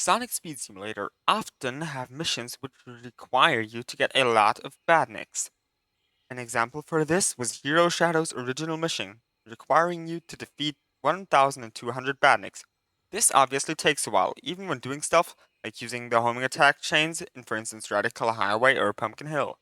Sonic Speed Simulator often have missions which require you to get a lot of Badniks. An example for this was Hero Shadow's original mission, requiring you to defeat 1,200 Badniks. This obviously takes a while, even when doing stuff like using the homing attack chains in, for instance, Radical Highway or Pumpkin Hill.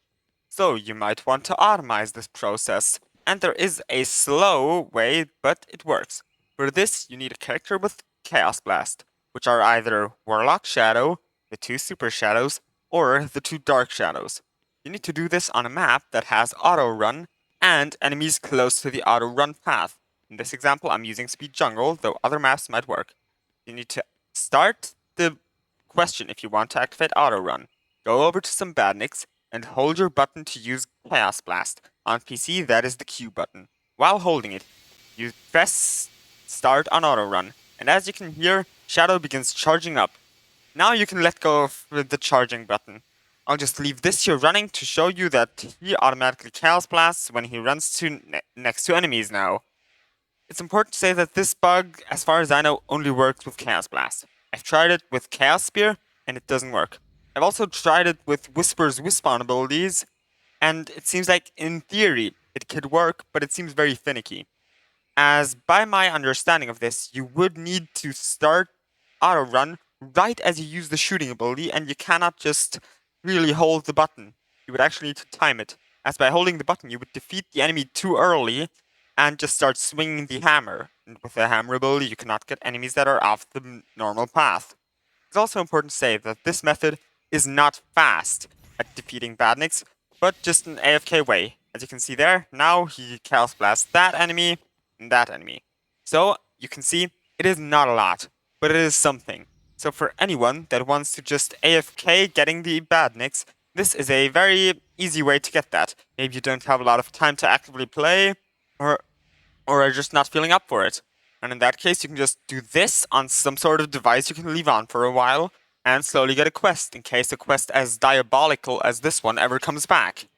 So you might want to automate this process, and there is a slow way, but it works. For this, you need a character with Chaos Blast, which are either Warlock Shadow, the two Super Shadows, or the two Dark Shadows. You need to do this on a map that has auto run and enemies close to the auto run path. In this example, I'm using Speed Jungle, though other maps might work. You need to start the question if you want to activate auto run. Go over to some Badniks and hold your button to use Chaos Blast. On PC, that is the Q button. While holding it, you press start on auto run, and as you can hear, Shadow begins charging up. Now you can let go of the charging button. I'll just leave this here running to show you that he automatically Chaos Blasts when he runs to next to enemies now. It's important to say that this bug, as far as I know, only works with Chaos Blast. I've tried it with Chaos Spear, and it doesn't work. I've also tried it with Whisper's Wispawn abilities, and it seems like, in theory, it could work, but it seems very finicky. As by my understanding of this, you would need to start auto run right as you use the shooting ability, and you cannot just really hold the button. You would actually need to time it, as by holding the button, you would defeat the enemy too early and just start swinging the hammer. And with the hammer ability, you cannot get enemies that are off the normal path. It's also important to say that this method is not fast at defeating Badniks, but just an AFK way. As you can see there, now he Chaos Blasts that enemy and that enemy. So, you can see, it is not a lot, but it is something. So for anyone that wants to just AFK getting the Badniks, this is a very easy way to get that. Maybe you don't have a lot of time to actively play, or are just not feeling up for it. And in that case, you can just do this on some sort of device you can leave on for a while, and slowly get a quest, in case a quest as diabolical as this one ever comes back.